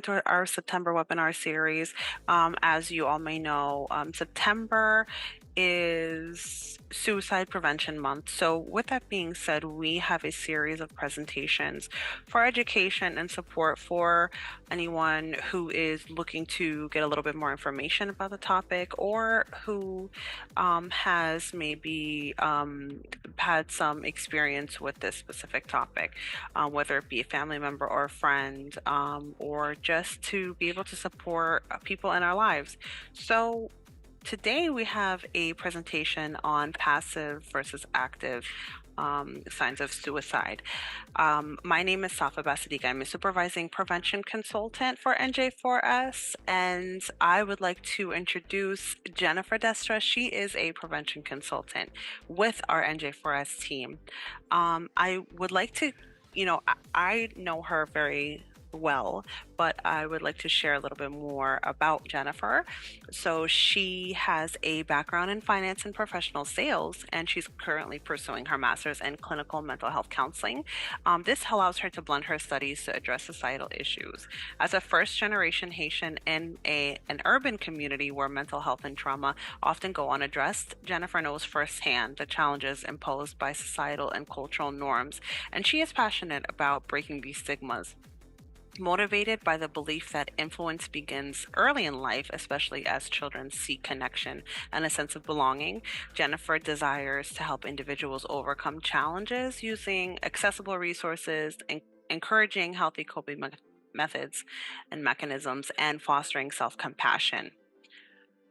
into our September webinar series. As you all may know, September is Suicide Prevention Month. So, with that being said, we have a series of presentations for education and support for anyone who is looking to get a little bit more information about the topic, or who has maybe had some experience with this specific topic, whether it be a family member or a friend, or just to be able to support people in our lives. So, today we have a presentation on passive versus active signs of suicide. My name is Safa Basadika. I'm a supervising prevention consultant for NJ4S, and I would like to introduce Jennifer Destra. She is a prevention consultant with our NJ4S team. I would like to, I know her very well, but I would like to share a little bit more about Jennifer. So she has a background in finance and professional sales, and she's currently pursuing her master's in clinical mental health counseling. This allows her to blend her studies to address societal issues. As a first-generation Haitian in an urban community where mental health and trauma often go unaddressed, Jennifer knows firsthand the challenges imposed by societal and cultural norms, and she is passionate about breaking these stigmas. Motivated by the belief that influence begins early in life, especially as children seek connection and a sense of belonging, Jennifer desires to help individuals overcome challenges using accessible resources, encouraging healthy coping methods and mechanisms, and fostering self-compassion.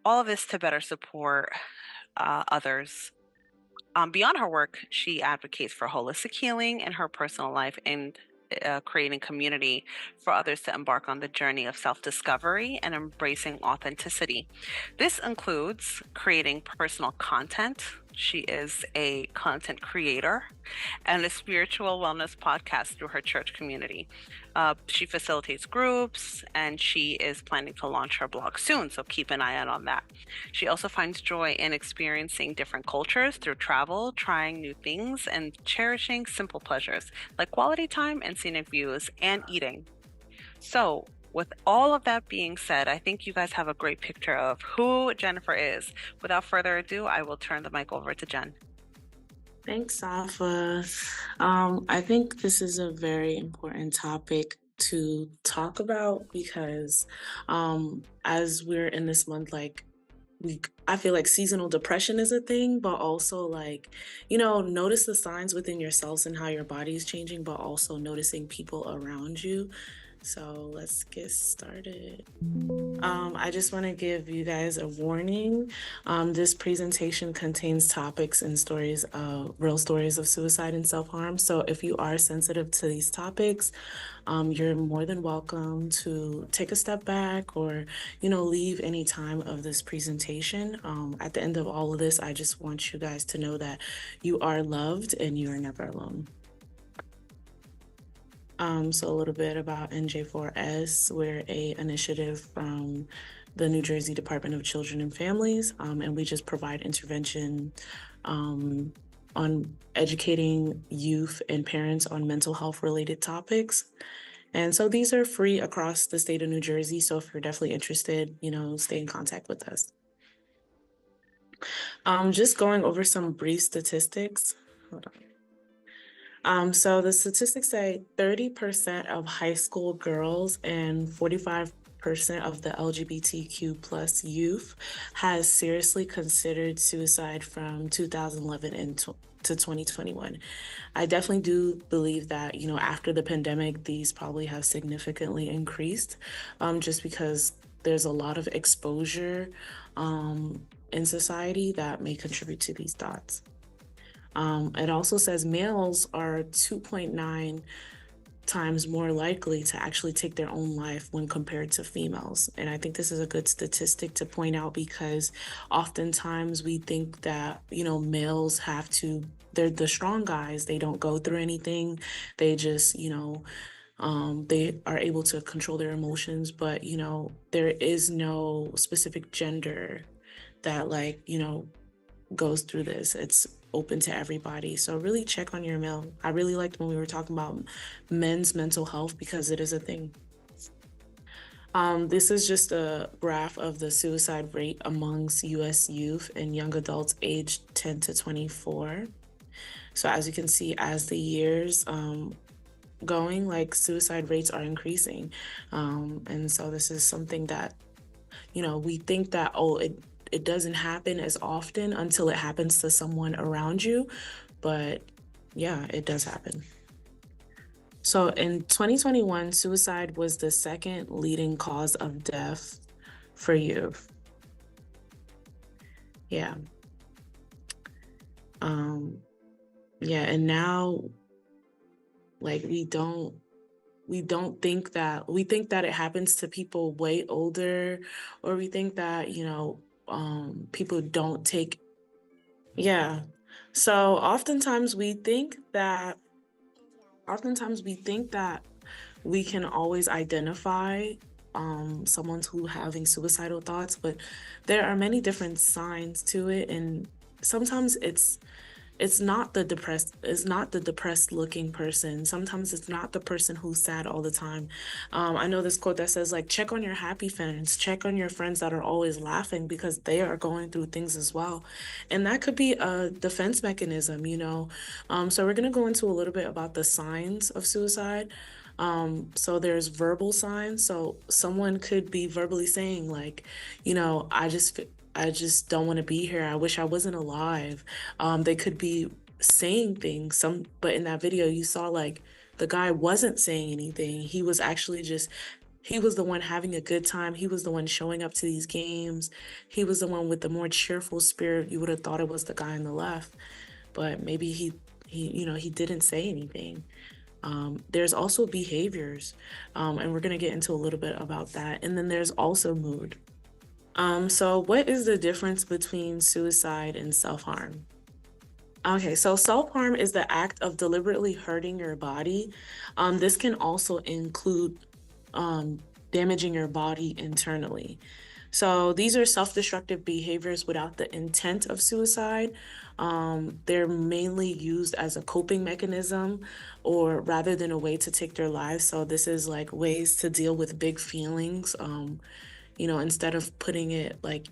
All of this to better support others. Beyond her work, she advocates for holistic healing in her personal life and creating community for others to embark on the journey of self-discovery and embracing authenticity. This includes creating personal content. She is a content creator and a spiritual wellness podcast through her church community. She facilitates groups, and she is planning to launch her blog soon, so keep an eye out on that. She also finds joy in experiencing different cultures through travel, trying new things, and cherishing simple pleasures like quality time and scenic views and eating. So, with all of that being said, I think you guys have a great picture of who Jennifer is. Without further ado, I will turn the mic over to Jen. Thanks, Safa. I think this is a very important topic to talk about because as we're in this month, I feel like seasonal depression is a thing, but also notice the signs within yourselves and how your body is changing, but also noticing people around you. So let's get started. I just want to give you guys a warning. This presentation contains topics and stories, real stories of suicide and self-harm. So if you are sensitive to these topics, you're more than welcome to take a step back or, leave any time of this presentation. At the end of all of this, I just want you guys to know that you are loved and you are never alone. So a little bit about NJ4S. We're a initiative from the New Jersey Department of Children and Families, and we just provide intervention on educating youth and parents on mental health related topics. And so these are free across the state of New Jersey. So if you're definitely interested, stay in contact with us. Just going over some brief statistics. Hold on. So the statistics say 30% of high school girls and 45% of the LGBTQ plus youth has seriously considered suicide from 2011 to 2021. I definitely do believe that, after the pandemic, these probably have significantly increased, just because there's a lot of exposure in society that may contribute to these thoughts. It also says males are 2.9 times more likely to actually take their own life when compared to females. And I think this is a good statistic to point out because oftentimes we think that, males they're the strong guys. They don't go through anything. They just, they are able to control their emotions, but, there is no specific gender that goes through this. It's open to everybody. So really check on your male. I really liked when we were talking about men's mental health because it is a thing. This is just a graph of the suicide rate amongst US youth and young adults aged 10 to 24. So as you can see, as the years going, like suicide rates are increasing. And so this is something that, we think that, oh, it doesn't happen as often until it happens to someone around you. But yeah, it does happen. So in 2021, suicide was the second leading cause of death for youth. Yeah. Um, yeah, and now like we think that it happens to people way older, or we think that, people don't take, yeah. So oftentimes we think that we can always identify someone who having suicidal thoughts, but there are many different signs to it, and sometimes it's not the depressed looking person. Sometimes it's not the person who's sad all the time. I know this quote that says, like, check on your happy friends, check on your friends that are always laughing, because they are going through things as well. And that could be a defense mechanism. So we're going to go into a little bit about the signs of suicide. So there's verbal signs. So someone could be verbally saying, like, I just don't want to be here. I wish I wasn't alive. They could be saying things. But in that video, you saw like the guy wasn't saying anything. He was actually he was the one having a good time. He was the one showing up to these games. He was the one with the more cheerful spirit. You would have thought it was the guy on the left, but maybe he didn't say anything. There's also behaviors, and we're gonna get into a little bit about that. And then there's also mood. So what is the difference between suicide and self-harm? Okay, so self-harm is the act of deliberately hurting your body. This can also include damaging your body internally. So these are self-destructive behaviors without the intent of suicide. They're mainly used as a coping mechanism, or rather than a way to take their lives. So this is like ways to deal with big feelings. Instead of putting it like,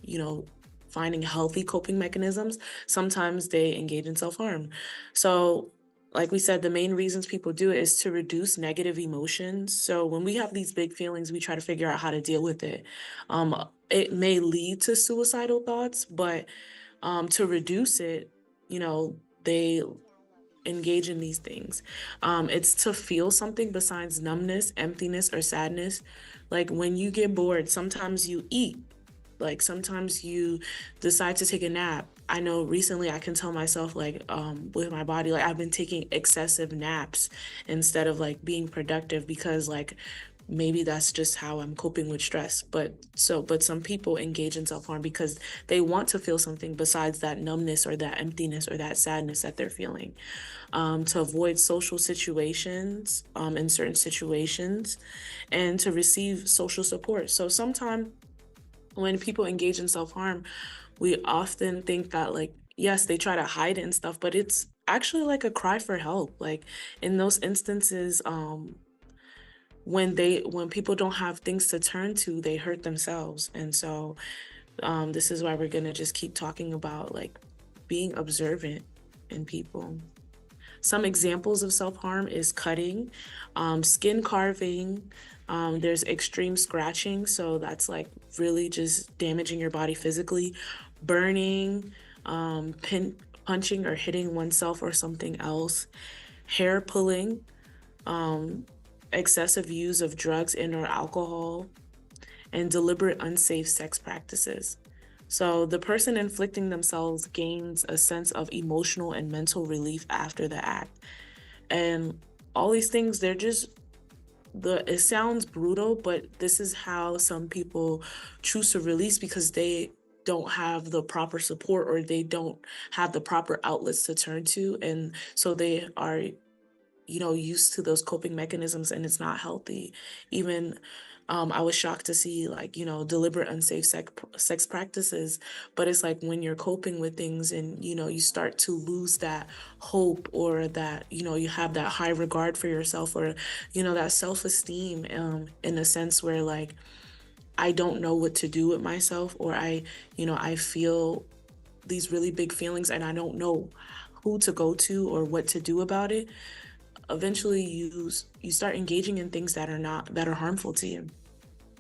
finding healthy coping mechanisms, sometimes they engage in self-harm. So, like we said, the main reasons people do it is to reduce negative emotions. So when we have these big feelings, we try to figure out how to deal with it. It may lead to suicidal thoughts, but to reduce it, they engage in these things. It's to feel something besides numbness, emptiness, or sadness. Like when you get bored, sometimes you eat, like sometimes you decide to take a nap. I know recently I can tell myself, like, with my body, like I've been taking excessive naps instead of like being productive, because like maybe that's just how I'm coping with stress. But some people engage in self-harm because they want to feel something besides that numbness or that emptiness or that sadness that they're feeling. To avoid social situations, in certain situations, and to receive social support. So sometimes when people engage in self-harm, we often think that, like, yes, they try to hide it and stuff, but it's actually like a cry for help. Like in those instances, when people don't have things to turn to, they hurt themselves. And so this is why we're gonna just keep talking about like being observant in people. Some examples of self-harm is cutting, skin carving, there's extreme scratching, so that's like really just damaging your body physically, burning, punching or hitting oneself or something else, hair pulling, um, excessive use of drugs and or alcohol, and deliberate unsafe sex practices. So the person inflicting themselves gains a sense of emotional and mental relief after the act. And all these things, they're just it sounds brutal, but this is how some people choose to release, because they don't have the proper support, or they don't have the proper outlets to turn to. And so they are, used to those coping mechanisms, and it's not healthy. Even I was shocked to see, like, deliberate unsafe sex practices, but it's like when you're coping with things and, you start to lose that hope, or that, you have that high regard for yourself, or, that self-esteem, in a sense where like, I don't know what to do with myself, or I feel these really big feelings and I don't know who to go to or what to do about it, eventually you start engaging in things that are harmful to you.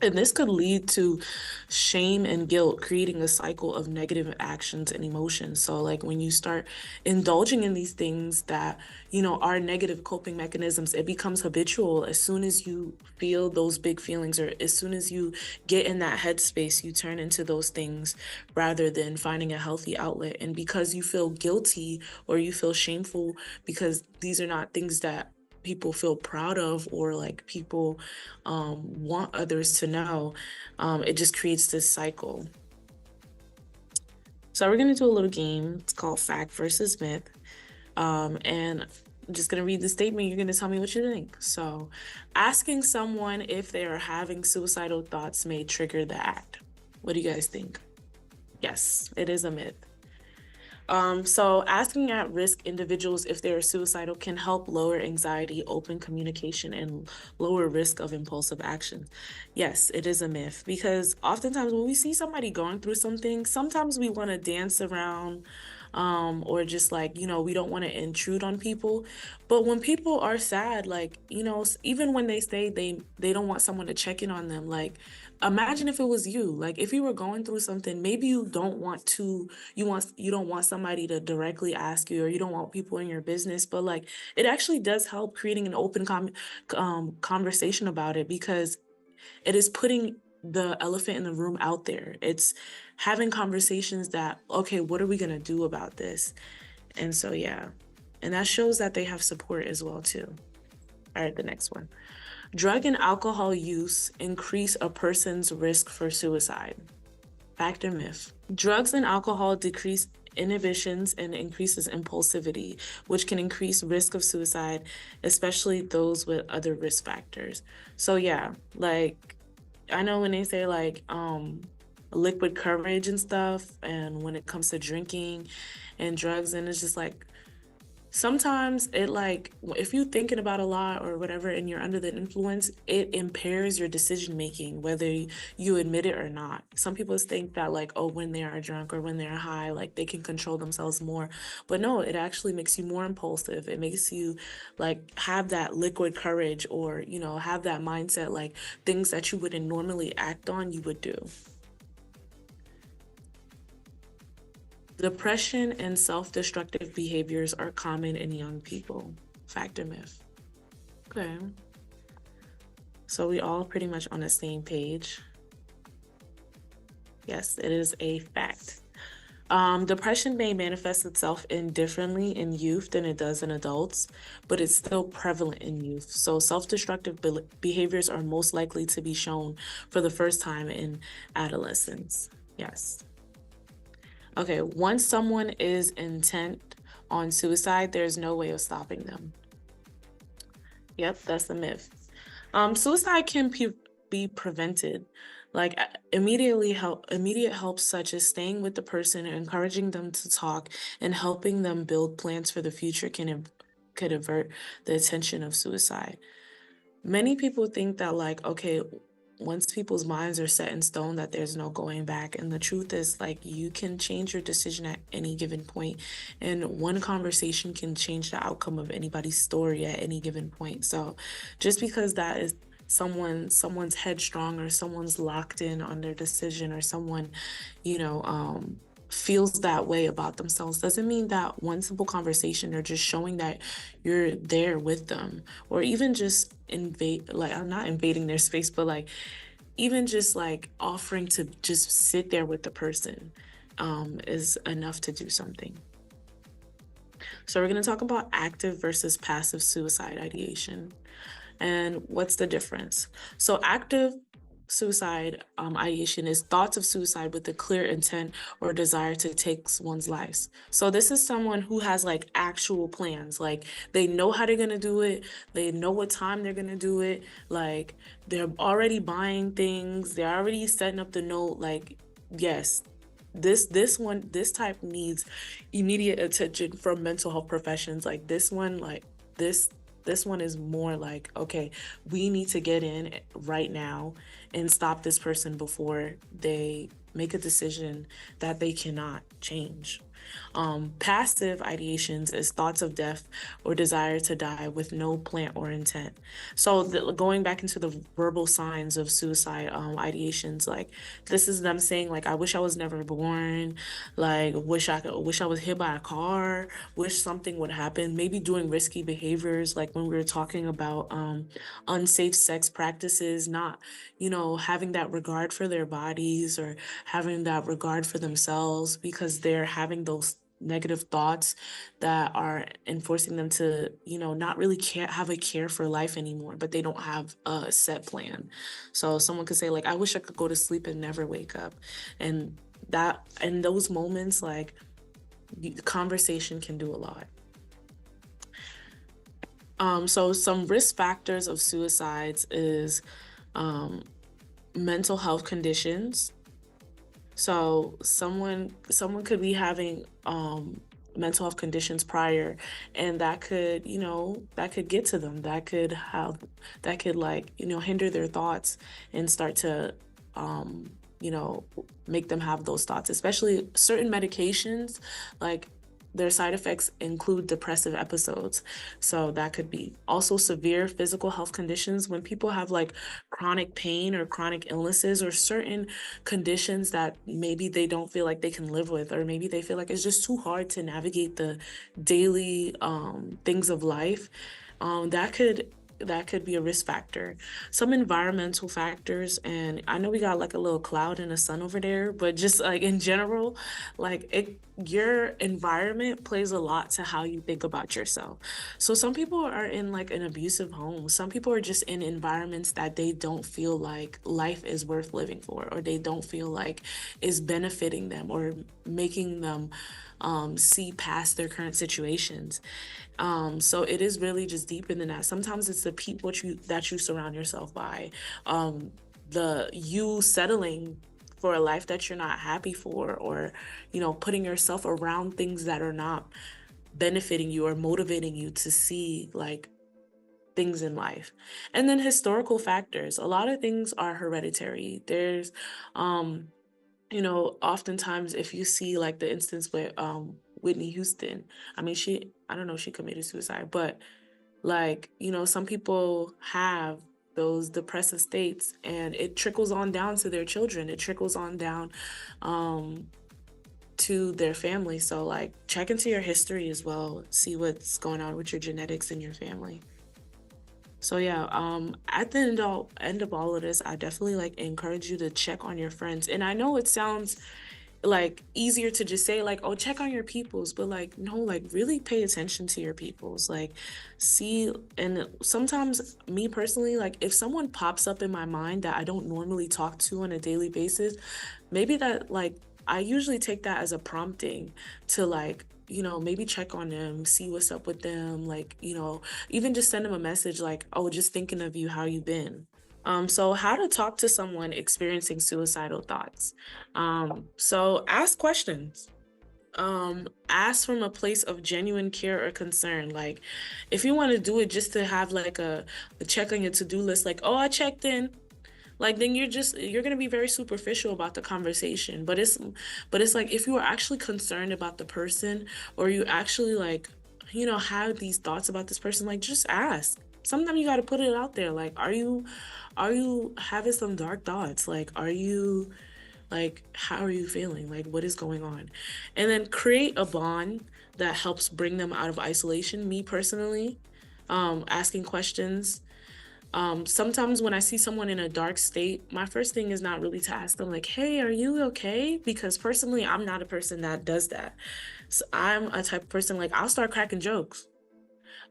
And this could lead to shame and guilt, creating a cycle of negative actions and emotions. So, like when you start indulging in these things that, are negative coping mechanisms, it becomes habitual. As soon as you feel those big feelings, or as soon as you get in that headspace, you turn into those things rather than finding a healthy outlet. And because you feel guilty or you feel shameful, because these are not things that people feel proud of, or like people want others to know, it just creates this cycle. So we're going to do a little game. It's called Fact versus Myth. And I'm just going to read the statement. You're going to tell me what you think. So, asking someone if they are having suicidal thoughts may trigger the act. What do you guys think? Yes, it is a myth. So asking at-risk individuals if they are suicidal can help lower anxiety, open communication, and lower risk of impulsive action. Yes, it is a myth, because oftentimes when we see somebody going through something, sometimes we want to dance around, or just like, we don't want to intrude on people. But when people are sad, like, even when they say they don't want someone to check in on them, like, imagine if it was you. Like, if you were going through something, maybe you don't want somebody to directly ask you, or you don't want people in your business, but like, it actually does help creating an open conversation about it, because it is putting the elephant in the room out there. It's having conversations that, okay, what are we going to do about this? And so, yeah. And that shows that they have support as well, too. All right, the next one. Drug and alcohol use increase a person's risk for suicide. Fact or myth? Drugs and alcohol decrease inhibitions and increases impulsivity, which can increase risk of suicide, especially those with other risk factors. So yeah, like, I know when they say like liquid courage and stuff, and when it comes to drinking and drugs, and it's just like, sometimes it, like, if you're thinking about a lot or whatever and you're under the influence, it impairs your decision making, whether you admit it or not. Some people think that, like, oh, when they are drunk or when they're high, like, they can control themselves more. But no, it actually makes you more impulsive. It makes you like have that liquid courage, or have that mindset, like things that you wouldn't normally act on, you would do. Depression and self-destructive behaviors are common in young people. Fact or myth? Okay. So we all pretty much on the same page. Yes, it is a fact. Depression may manifest itself differently in youth than it does in adults, but it's still prevalent in youth. So self-destructive behaviors are most likely to be shown for the first time in adolescence. Yes. Okay, once someone is intent on suicide, there's no way of stopping them. Yep, that's the myth. Suicide can be prevented. Like, immediate help such as staying with the person, encouraging them to talk, and helping them build plans for the future could avert the attention of suicide. Many people think that, like, okay, once people's minds are set in stone, that there's no going back. And the truth is, like, you can change your decision at any given point. And one conversation can change the outcome of anybody's story at any given point. So just because that is someone's headstrong, or someone's locked in on their decision, or someone, feels that way about themselves, doesn't mean that one simple conversation, or just showing that you're there with them, or even just I'm not invading their space, but like, even just like offering to just sit there with the person, is enough to do something. So we're going to talk about active versus passive suicide ideation. And what's the difference? So active suicide ideation is thoughts of suicide with a clear intent or desire to take one's life. So this is someone who has like actual plans, like they know how they're going to do it, they know what time they're going to do it, like they're already buying things, they're already setting up the note. Like, yes, this type needs immediate attention from mental health professions. Like this one, like this this one is more like, okay, we need to get in right now and stop this person before they make a decision that they cannot change. Passive ideations is thoughts of death or desire to die with no plan or intent. So going back into the verbal signs of suicide ideations, like this is them saying like, I wish I was never born, like wish I was hit by a car, wish something would happen, maybe doing risky behaviors, like when we were talking about unsafe sex practices, not, having that regard for their bodies or having that regard for themselves because they're having those negative thoughts that are enforcing them to, not really have a care for life anymore, but they don't have a set plan. So someone could say like, I wish I could go to sleep and never wake up. And that in those moments, like the conversation can do a lot. So some risk factors of suicides is mental health conditions. So someone could be having mental health conditions prior, and that could get to them. That could like, hinder their thoughts and start to you know, make them have those thoughts, especially certain medications, like their side effects include depressive episodes. So that could be also severe physical health conditions when people have like chronic pain or chronic illnesses or certain conditions that maybe they don't feel like they can live with, or maybe they feel like it's just too hard to navigate the daily things of life. That could be a risk factor. Some environmental factors, and I know we got like a little cloud and a sun over there, but just like in general, your environment plays a lot to how you think about yourself. So some people are in like an abusive home. Some people are just in environments that they don't feel like life is worth living for, or they don't feel like is benefiting them or making them see past their current situations. So it is really just deeper than that. Sometimes it's the people that you surround yourself by, the you settling for a life that you're not happy for, or putting yourself around things that are not benefiting you or motivating you to see like things in life. And then historical factors. A lot of things are hereditary. There's oftentimes if you see like the instance with Whitney Houston, I mean, I don't know if she committed suicide, but like, some people have those depressive states and it trickles on down to their children. It trickles on down to their family. So like check into your history as well, see what's going on with your genetics in your family. So yeah, at the end of all of this, I definitely like encourage you to check on your friends. And I know it sounds like easier to just say like, oh, check on your peoples, but like no, like really pay attention to your peoples. Like see, and sometimes me personally, like if someone pops up in my mind that I don't normally talk to on a daily basis, maybe that like I usually take that as a prompting to like, maybe check on them, see what's up with them, like, even just send them a message like, oh, just thinking of you, how you been? So how to talk to someone experiencing suicidal thoughts. So ask questions. Ask from a place of genuine care or concern. Like if you want to do it just to have like a check on your to-do list, like, oh, I checked in, like then you're going to be very superficial about the conversation. But it's like if you are actually concerned about the person, or you actually like have these thoughts about this person, like just ask. Sometimes you got to put it out there, like are you having some dark thoughts, like how are you feeling, like what is going on? And then create a bond that helps bring them out of isolation. Me personally, asking questions. Sometimes when I see someone in a dark state, my first thing is not really to ask them like, hey, are you okay? Because personally, I'm not a person that does that. So I'm a type of person, like I'll start cracking jokes.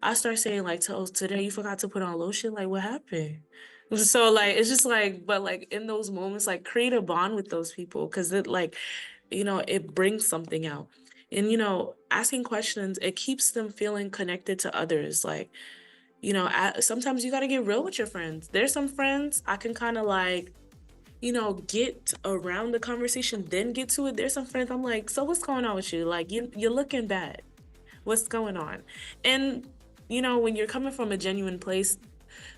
I start saying like, oh, today you forgot to put on lotion. Like what happened? So like, it's just like, but like in those moments, like create a bond with those people. Cause it like, it brings something out. And, asking questions, it keeps them feeling connected to others. Like, sometimes you got to get real with your friends. There's some friends I can kind of like, get around the conversation, then get to it. There's some friends I'm like, so what's going on with you? Like you're looking bad. What's going on? And when you're coming from a genuine place,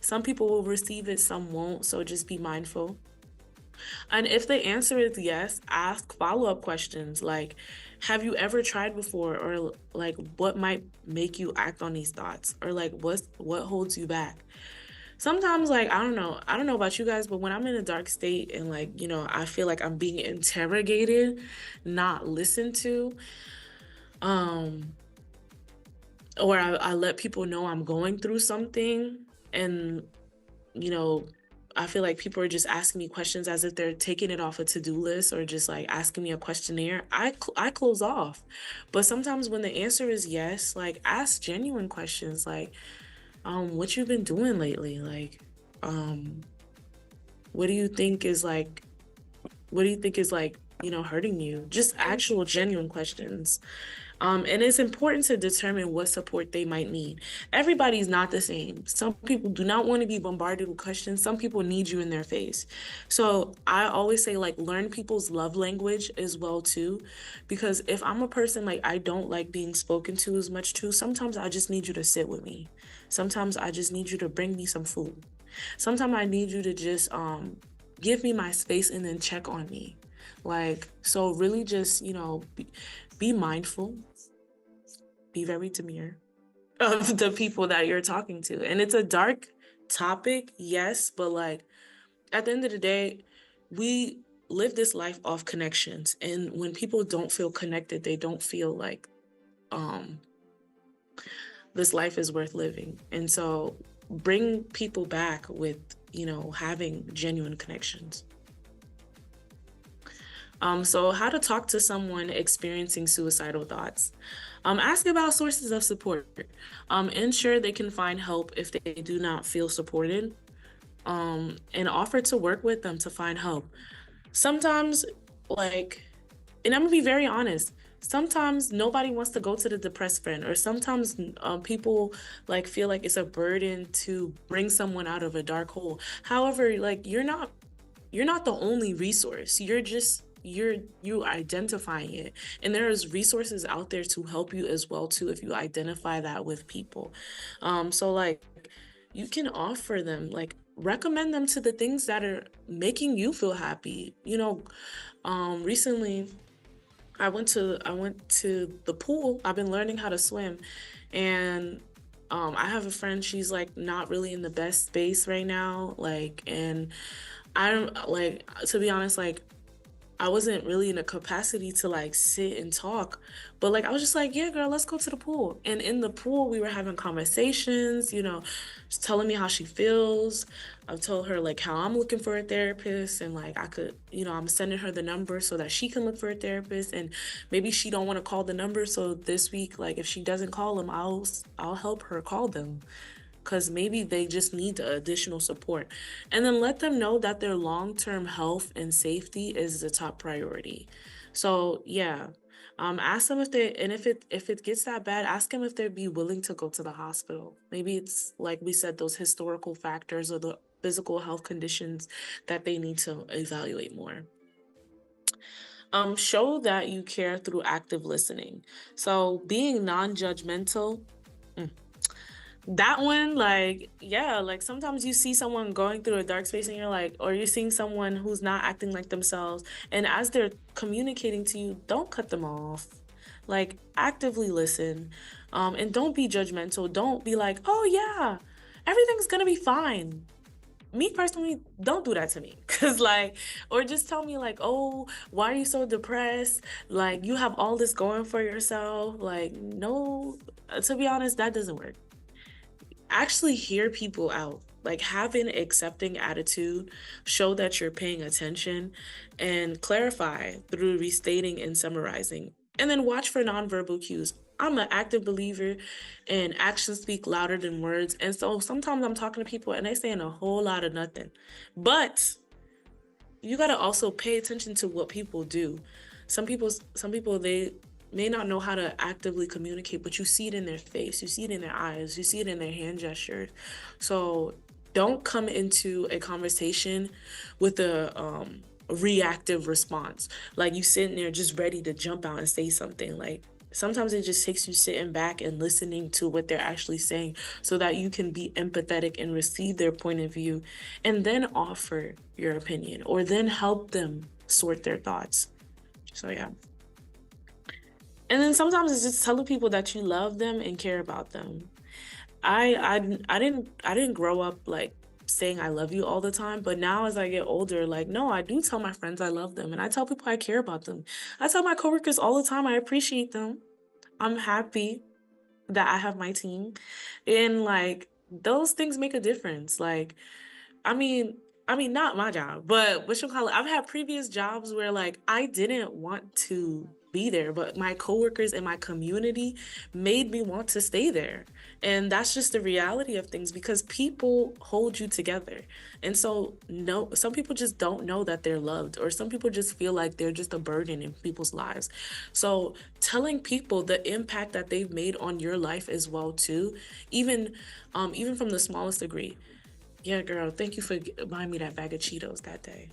some people will receive it, some won't. So just be mindful. And if the answer is yes, ask follow-up questions like, have you ever tried before? Or like, what might make you act on these thoughts? Or like, what holds you back? Sometimes, like, I don't know about you guys, but when I'm in a dark state and like, I feel like I'm being interrogated, not listened to, um, or I let people know I'm going through something, and you know, I feel like people are just asking me questions as if they're taking it off a to-do list or just like asking me a questionnaire. I close off. But sometimes when the answer is yes, like ask genuine questions like, what you been doing lately? Like, um, what do you think is like, hurting you? Just actual genuine questions. And it's important to determine what support they might need. Everybody's not the same. Some people do not want to be bombarded with questions. Some people need you in their face. So I always say, like, learn people's love language as well, too. Because if I'm a person, like, I don't like being spoken to as much, too, sometimes I just need you to sit with me. Sometimes I just need you to bring me some food. Sometimes I need you to just give me my space and then check on me. Like, so really just, be mindful, be very demure of the people that you're talking to. And it's a dark topic, yes, but like at the end of the day, we live this life off connections. And when people don't feel connected, they don't feel like um this life is worth living. And so bring people back with, having genuine connections. So how to talk to someone experiencing suicidal thoughts. Ask about sources of support. Ensure they can find help if they do not feel supported. And offer to work with them to find help. Sometimes, like, and I'm gonna be very honest. Sometimes nobody wants to go to the depressed friend, or sometimes people like feel like it's a burden to bring someone out of a dark hole. However, like you're not the only resource. You identifying it, and there's resources out there to help you as well too if you identify that with people. So like you can offer them, like recommend them to the things that are making you feel happy. Recently I went to the pool. I've been learning how to swim, and I have a friend, she's like not really in the best space right now, like, and I don't like, to be honest, like I wasn't really in a capacity to like sit and talk, but like I was just like, yeah, girl, let's go to the pool. And in the pool, we were having conversations, just telling me how she feels. I've told her like how I'm looking for a therapist, and like I could, I'm sending her the number so that she can look for a therapist. And maybe she don't want to call the number, so this week, like if she doesn't call them, I'll help her call them, because maybe they just need the additional support. And then let them know that their long-term health and safety is the top priority. So yeah, ask them if they, and if it gets that bad, ask them if they'd be willing to go to the hospital. Maybe it's like we said, those historical factors or the physical health conditions that they need to evaluate more. Show that you care through active listening. So being non-judgmental. mm, that one, like, yeah, like sometimes you see someone going through a dark space and you're like, or you're seeing someone who's not acting like themselves. And as they're communicating to you, don't cut them off. Like, actively listen. And don't be judgmental. Don't be like, oh, yeah, everything's gonna be fine. Me personally, don't do that to me. Cause like, or just tell me like, oh, why are you so depressed? Like, you have all this going for yourself. Like, no, to be honest, that doesn't work. Actually hear people out. Like have an accepting attitude, show that you're paying attention, and clarify through restating and summarizing. And then watch for nonverbal cues. I'm an active believer in actions speak louder than words. And so sometimes I'm talking to people and they saying a whole lot of nothing. But you got to also pay attention to what people do. Some people they may not know how to actively communicate, but you see it in their face, you see it in their eyes, you see it in their hand gestures. So don't come into a conversation with a reactive response, like you sitting there just ready to jump out and say something. Like sometimes it just takes you sitting back and listening to what they're actually saying so that you can be empathetic and receive their point of view and then offer your opinion or then help them sort their thoughts. So yeah. And then sometimes it's just telling people that you love them and care about them. I didn't grow up like saying I love you all the time, but now as I get older, like no, I do tell my friends I love them and I tell people I care about them. I tell my coworkers all the time I appreciate them. I'm happy that I have my team. And like those things make a difference. Like I mean, not my job, but what you call it? I've had previous jobs where like I didn't want to be there, but my coworkers and my community made me want to stay there. And that's just the reality of things because people hold you together. And so no, some people just don't know that they're loved, or some people just feel like they're just a burden in people's lives. So telling people the impact that they've made on your life as well too, even even from the smallest degree. Yeah, girl, thank you for buying me that bag of Cheetos that day.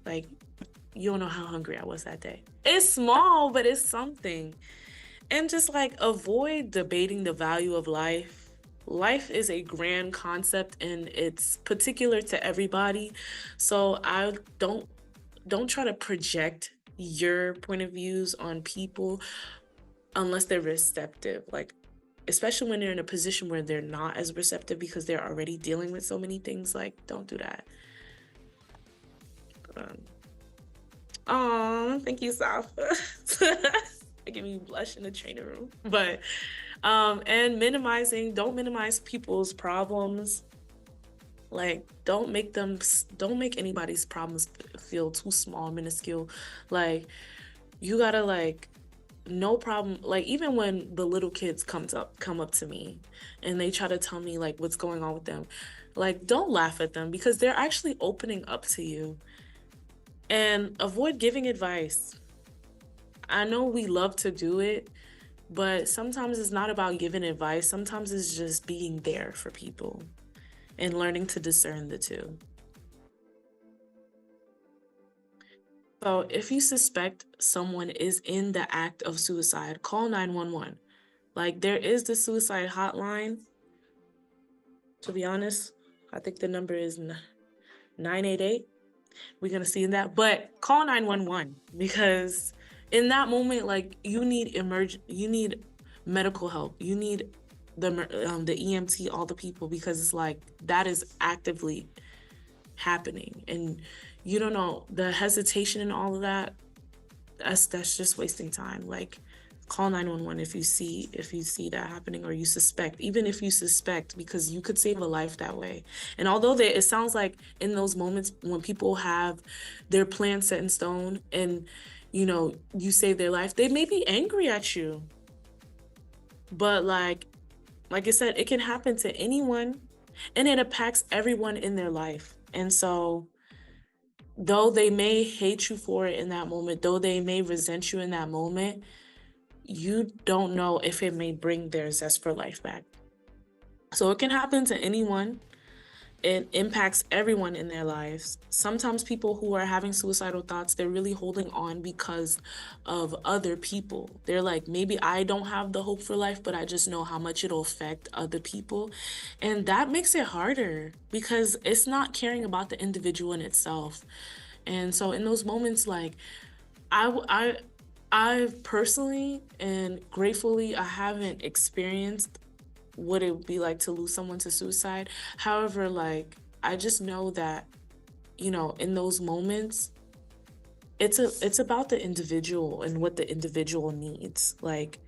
Like, you don't know how hungry I was that day. It's small, but it's something. And just like avoid debating the value of life. Life is a grand concept and it's particular to everybody. So I don't try to project your point of views on people unless they're receptive. Like especially when they're in a position where they're not as receptive because they're already dealing with so many things, like don't do that. um oh, thank you, Saf. Making me blush in the training room. But and don't minimize people's problems. Like don't make anybody's problems feel too small, minuscule. Like you gotta like no problem. Like even when the little kids come up to me and they try to tell me like what's going on with them, like don't laugh at them because they're actually opening up to you. And avoid giving advice. I know we love to do it, but sometimes it's not about giving advice. Sometimes it's just being there for people and learning to discern the two. So if you suspect someone is in the act of suicide, call 911. Like there is the suicide hotline. To be honest, I think the number is 988. We're gonna see that, but call 911 because in that moment, like you need medical help. You need the EMT, all the people, because it's like that is actively happening, and you don't know the hesitation and all of that. That's just wasting time. Like call 911 if you see that happening or you suspect, even if you suspect, because you could save a life that way. And although it sounds like in those moments when people have their plan set in stone and you know you save their life, they may be angry at you, but like I said, it can happen to anyone and it impacts everyone in their life. And so though they may hate you for it in that moment, though they may resent you in that moment, you don't know if it may bring their zest for life back. So it can happen to anyone. It impacts everyone in their lives. Sometimes people who are having suicidal thoughts, they're really holding on because of other people. They're like, maybe I don't have the hope for life, but I just know how much it'll affect other people. And that makes it harder because it's not caring about the individual in itself. And so in those moments, like I I personally and gratefully I haven't experienced what it would be like to lose someone to suicide. However, like I just know that, you know, in those moments, it's about the individual and what the individual needs. Like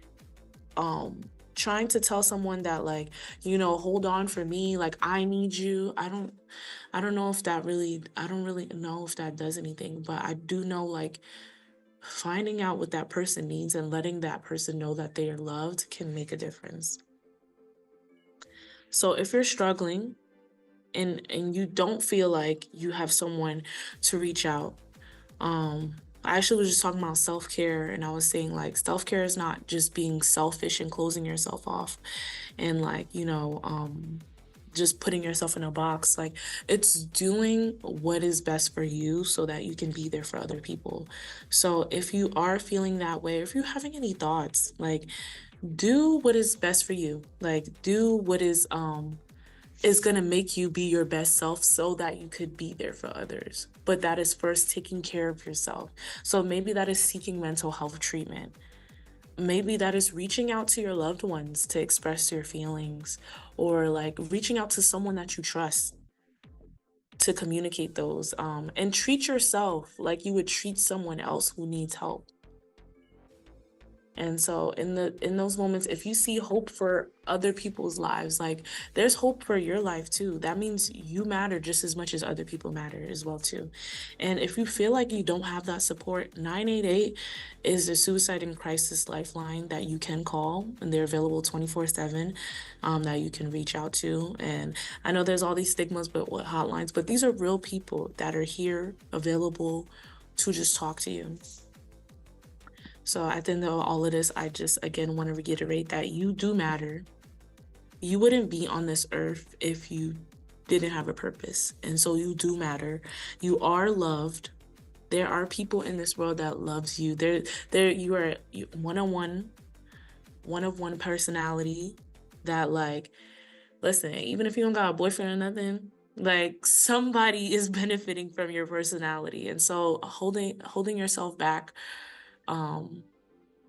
trying to tell someone that like, you know, hold on for me, like I need you. I don't know if that really I don't really know if that does anything, but I do know like finding out what that person needs and letting that person know that they are loved can make a difference. So if you're struggling and you don't feel like you have someone to reach out, I actually was just talking about self-care and I was saying like self-care is not just being selfish and closing yourself off and like, you know, just putting yourself in a box. Like, it's doing what is best for you so that you can be there for other people. So if you are feeling that way, or if you're having any thoughts, like, do what is best for you. Like, do what is going to make you be your best self so that you could be there for others. But that is first taking care of yourself. So maybe that is seeking mental health treatment. Maybe that is reaching out to your loved ones to express your feelings, or like reaching out to someone that you trust to communicate those, and treat yourself like you would treat someone else who needs help. And so in those moments, if you see hope for other people's lives, like, there's hope for your life too. That means you matter just as much as other people matter as well too. And if you feel like you don't have that support, 988 is the suicide and crisis lifeline that you can call, and they're available 24/7, that you can reach out to. And I know there's all these stigmas, but what hotlines, but these are real people that are here available to just talk to you. So at the end of all of this, I just again want to reiterate that you do matter. You wouldn't be on this earth if you didn't have a purpose. And so you do matter. You are loved. There are people in this world that loves you. You are one of one personality that, like, listen, even if you don't got a boyfriend or nothing, like, somebody is benefiting from your personality. And so holding yourself back, um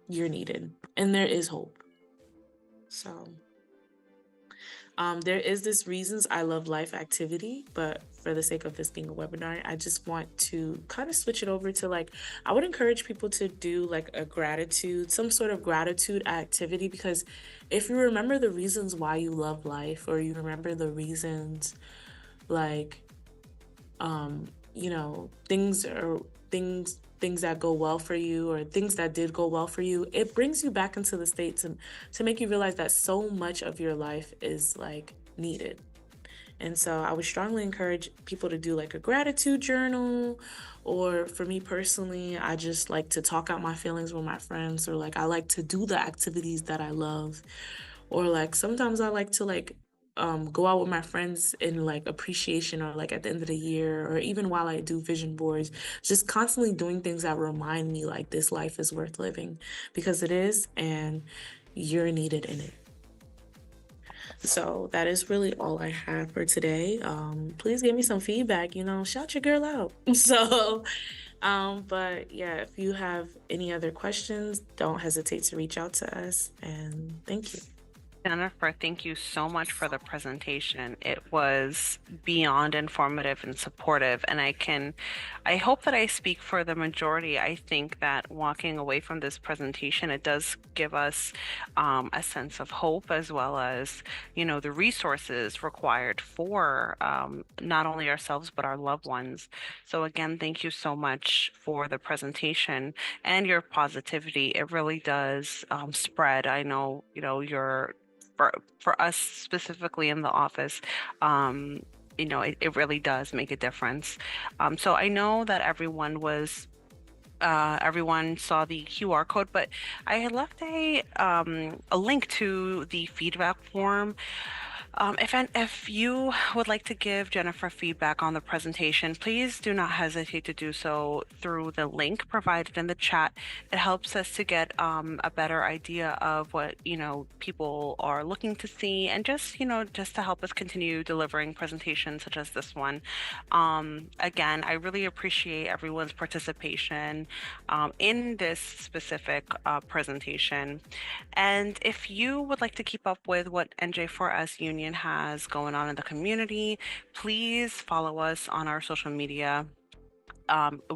you're needed, and there is hope. So there is this reasons I love life activity, but for the sake of this being a webinar, I just want to kind of switch it over to, like, I would encourage people to do like a gratitude, some sort of gratitude activity, because if you remember the reasons why you love life, or you remember the reasons, like, things that go well for you, or things that did go well for you, it brings you back into the state to make you realize that so much of your life is, like, needed. And so I would strongly encourage people to do like a gratitude journal, or for me personally, I just like to talk out my feelings with my friends, or like I like to do the activities that I love, or like sometimes I like to, like, go out with my friends in, like, appreciation, or like at the end of the year, or even while I do vision boards, just constantly doing things that remind me like this life is worth living, because it is, and you're needed in it. So that is really all I have for today. Please give me some feedback, shout your girl out. So, but yeah, if you have any other questions, don't hesitate to reach out to us, and thank you. Jennifer, thank you so much for the presentation. It was beyond informative and supportive, and I hope that I speak for the majority. I think that walking away from this presentation, it does give us a sense of hope, as well as, the resources required for not only ourselves, but our loved ones. So again, thank you so much for the presentation and your positivity. It really does spread. I know, for us specifically in the office, it really does make a difference. So I know that everyone saw the QR code, but I had left a link to the feedback form. If you would like to give Jennifer feedback on the presentation, please do not hesitate to do so through the link provided in the chat. It helps us to get a better idea of what, people are looking to see, and just to help us continue delivering presentations such as this one. Again, I really appreciate everyone's participation in this specific presentation. And if you would like to keep up with what NJ4S Union has going on in the community, please follow us on our social media.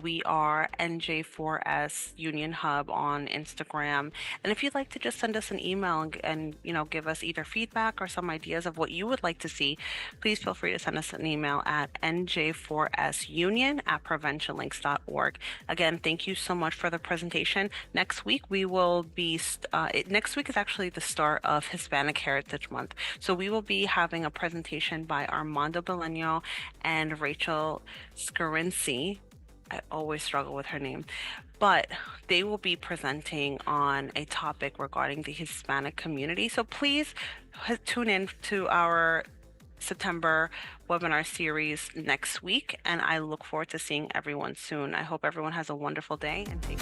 We are NJ4S Union Hub on Instagram. And if you'd like to just send us an email and give us either feedback or some ideas of what you would like to see, please feel free to send us an email at nj4sunion@preventionlinks.org. Again, thank you so much for the presentation. Next week, we will be, next week is actually the start of Hispanic Heritage Month. So we will be having a presentation by Armando Beleño and Rachel Scarinci. I always struggle with her name, but they will be presenting on a topic regarding the Hispanic community. So please tune in to our September webinar series next week, and I look forward to seeing everyone soon. I hope everyone has a wonderful day and take